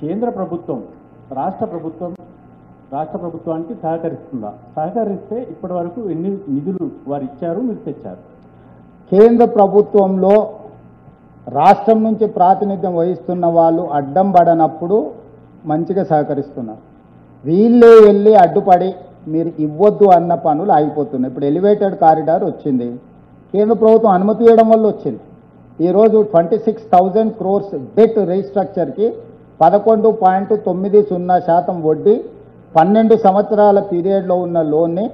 కేంద్ర ప్రభుత్వం రాష్ట్ర ప్రభుత్వానికి సహకరిస్తుందా? సహకరిస్తే ఇప్పటి వరకు ఎన్ని నిధులు వారు ఇచ్చారు, మీరు తెచ్చారు? కేంద్ర ప్రభుత్వంలో రాష్ట్రం నుంచి ప్రాతినిధ్యం వహిస్తున్న వాళ్ళు అడ్డం పడనప్పుడు మంచిగా సహకరిస్తున్నారు. వీళ్ళే వెళ్ళి అడ్డుపడి మీరు ఇవ్వద్దు అన్న పనులు ఆగిపోతున్నాయి. ఇప్పుడు ఎలివేటెడ్ కారిడార్ వచ్చింది, కేంద్ర ప్రభుత్వం అనుమతి ఇవ్వడం వల్ల వచ్చింది. ఈరోజు 26,000 crores డెట్ రీస్ట్రక్చర్కి 11.90% వడ్డీ 12 సంవత్సరాల పీరియడ్లో ఉన్న లోన్ని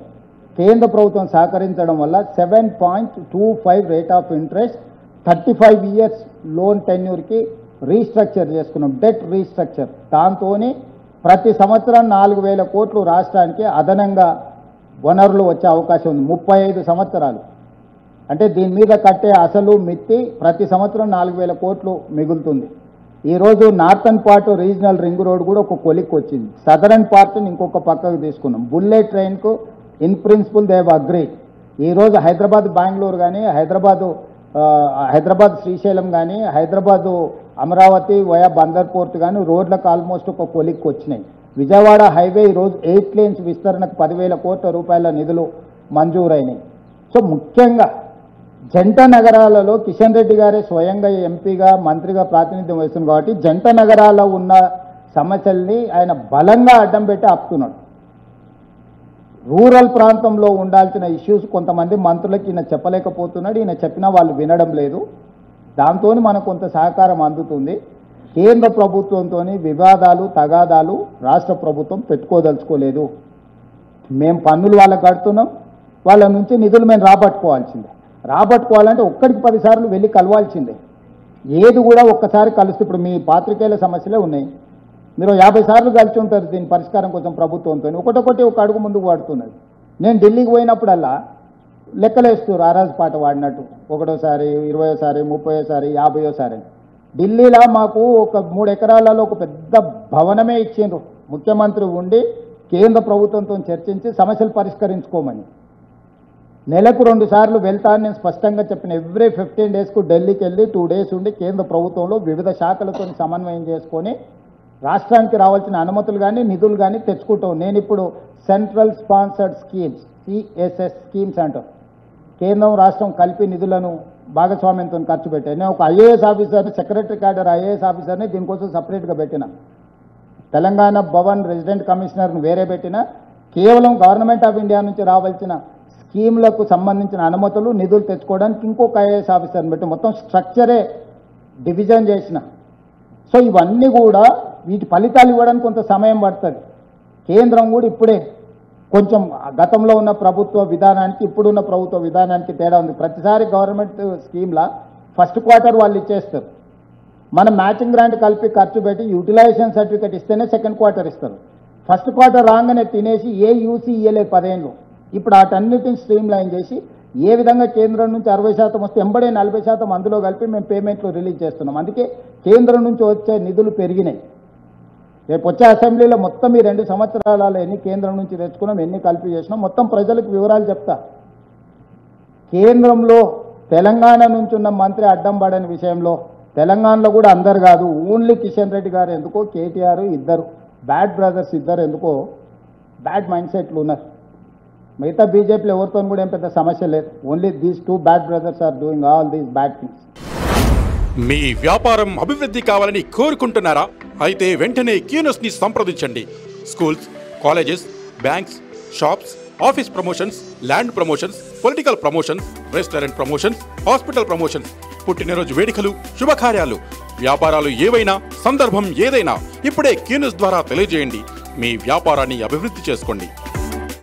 కేంద్ర ప్రభుత్వం సహకరించడం వల్ల 7.25 rate of interest 35 years loan టెన్యూర్కి రీస్ట్రక్చర్ చేసుకున్నాం, డెట్ రీస్ట్రక్చర్. దాంతో ప్రతి సంవత్సరం 4,000 కోట్లు రాష్ట్రానికి అదనంగా వనరులు వచ్చే అవకాశం ఉంది. 35 సంవత్సరాలు అంటే దీని మీద కట్టే అసలు మిత్తి ప్రతి సంవత్సరం 4,000 కోట్లు మిగులుతుంది. ఈరోజు northern part regional ring road కూడా ఒక కొలిక్ వచ్చింది, సదరన్ పార్ట్ని ఇంకొక పక్కకు తీసుకున్నాం. బుల్లెట్ ట్రైన్కు in principle they have agreed. ఈరోజు హైదరాబాద్ బెంగళూరు కానీ, హైదరాబాద్ శ్రీశైలం కానీ, హైదరాబాదు అమరావతి వయా బందర్ పోర్ట్ కానీ రోడ్లకు ఆల్మోస్ట్ ఒక కొలిక్ వచ్చినాయి. విజయవాడ హైవే ఈరోజు 8 lanes విస్తరణకు 10,000 కోట్ల రూపాయల నిధులు మంజూరైనాయి. సో ముఖ్యంగా జంట నగరాలలో కిషన్ రెడ్డి గారే స్వయంగా ఎంపీగా మంత్రిగా ప్రాతినిధ్యం వహిస్తుంది కాబట్టి జంట నగరాల్లో ఉన్న సమస్యల్ని ఆయన బలంగా అడ్డం పెట్టి ఆపుతున్నాడు. రూరల్ ప్రాంతంలో ఉండాల్సిన ఇష్యూస్ కొంతమంది మంత్రులకి ఈయన చెప్పలేకపోతున్నాడు, ఈయన చెప్పినా వాళ్ళు వినడం లేదు. దాంతో మనకు కొంత సహకారం అందుతుంది. కేంద్ర ప్రభుత్వంతో వివాదాలు తగాదాలు రాష్ట్ర ప్రభుత్వం పెట్టుకోదలుచుకోలేదు. మేము పన్నులు వాళ్ళకి కడుతున్నాం, వాళ్ళ నుంచి నిధులు మేము రాబట్టుకోవాలంటే ఒక్కడికి 10 సార్లు వెళ్ళి కలవాల్సిందే. ఏది కూడా ఒక్కసారి కలిస్తే ఇప్పుడు మీ పాత్రికేయుల సమస్యలే ఉన్నాయి, మీరు 50 సార్లు కలిసి ఉంటారు దీని పరిష్కారం కోసం ప్రభుత్వంతో. ఒకటొకటి ఒక అడుగు ముందుకు పడుతున్నది. నేను ఢిల్లీకి పోయినప్పుడల్లా లెక్కలేస్తారు ఆరాజ్ పాట వాడినట్టు, 1వ సారి 20వ సారి 30వ సారి 50వ సారి. ఢిల్లీలో మాకు ఒక 3 ఎకరాలలో ఒక పెద్ద భవనమే ఇచ్చిండ్రు, ముఖ్యమంత్రి ఉండి కేంద్ర ప్రభుత్వంతో చర్చించి సమస్యలు పరిష్కరించుకోమని. నెలకు 2 సార్లు వెళ్తాను నేను స్పష్టంగా చెప్పిన. ఎవ్రీ 15 daysకు ఢిల్లీకి వెళ్ళి 2 days ఉండి కేంద్ర ప్రభుత్వంలో వివిధ శాఖలతో సమన్వయం చేసుకొని రాష్ట్రానికి రావాల్సిన అనుమతులు కానీ నిధులు కానీ తెచ్చుకుంటాం. నేను ఇప్పుడు central sponsored schemes CSS schemes అంటారు, కేంద్రం రాష్ట్రం కలిపి నిధులను భాగస్వామ్యంతో ఖర్చు పెట్టాను. నేను ఒక IAS ఆఫీసర్ని, సెక్రటరీ క్యాడర్ IAS ఆఫీసర్ని దీనికోసం సపరేట్గా పెట్టిన. తెలంగాణ భవన్ రెసిడెంట్ కమిషనర్ను వేరే పెట్టిన. కేవలం గవర్నమెంట్ ఆఫ్ ఇండియా నుంచి రావాల్సిన స్కీమ్లకు సంబంధించిన అనుమతులు నిధులు తెచ్చుకోవడానికి ఇంకొక IAS ఆఫీసర్ని పెట్టి మొత్తం స్ట్రక్చరే డివిజన్ చేసిన. సో ఇవన్నీ కూడా వీటి ఫలితాలు ఇవ్వడానికి కొంత సమయం పడుతుంది. కేంద్రం కూడా ఇప్పుడే కొంచెం గతంలో ఉన్న ప్రభుత్వ విధానానికి ఇప్పుడున్న ప్రభుత్వ విధానానికి తేడా ఉంది. ప్రతిసారి గవర్నమెంట్ స్కీమ్లా ఫస్ట్ క్వార్టర్ వాళ్ళు ఇచ్చేస్తారు, మనం మ్యాచింగ్ గ్రాంట్ కలిపి ఖర్చు పెట్టి యూటిలైజేషన్ సర్టిఫికేట్ ఇస్తేనే సెకండ్ క్వార్టర్ ఇస్తారు. ఫస్ట్ క్వార్టర్ రాగానే తినేసి యూసీ ఇయ్యలేదు 10 ఏళ్ళు. ఇప్పుడు వాటన్నిటిని స్ట్రీమ్ లైన్ చేసి ఏ విధంగా కేంద్రం నుంచి 60% వస్తే ఎంబడే 40% అందులో కలిపి మేము పేమెంట్లు రిలీజ్ చేస్తున్నాం. అందుకే కేంద్రం నుంచి వచ్చే నిధులు పెరిగినాయి. రేపు వచ్చే అసెంబ్లీలో మొత్తం ఈ 2 సంవత్సరాలలో ఎన్ని కేంద్రం నుంచి తెచ్చుకున్నాం, ఎన్ని కలిపి చేసినాం, మొత్తం ప్రజలకు వివరాలు చెప్తా. కేంద్రంలో తెలంగాణ నుంచి ఉన్న మంత్రి అడ్డం పడని విషయంలో తెలంగాణలో కూడా అందరు కాదు, ఓన్లీ కిషన్ రెడ్డి గారు ఎందుకో, కేటీఆర్ ఇద్దరు బ్యాడ్ బ్రదర్స్ ఇద్దరు ఎందుకో బ్యాడ్ మైండ్ సెట్లు ఉన్నారు. మిగతా బీజేపీలో ఎవరితో కూడా ఏం పెద్ద సమస్య లేదు. Only these 2 bad brothers are doing all these bad things. మీ వ్యాపారం అభివృద్ధి కావాలని కోరుకుంటున్నారా? అయితే వెంటనే క్యూనస్ని సంప్రదించండి. Schools, colleges, banks, shops, office promotions, land promotions, political promotions, restaurant promotions, hospital promotions, పుట్టినరోజు వేడుకలు, శుభకార్యాలు, వ్యాపారాలు ఏవైనా, సందర్భం ఏదైనా ఇప్పుడే క్యూనస్ ద్వారా తెలియజేయండి. మీ వ్యాపారాన్ని అభివృద్ధి చేసుకోండి.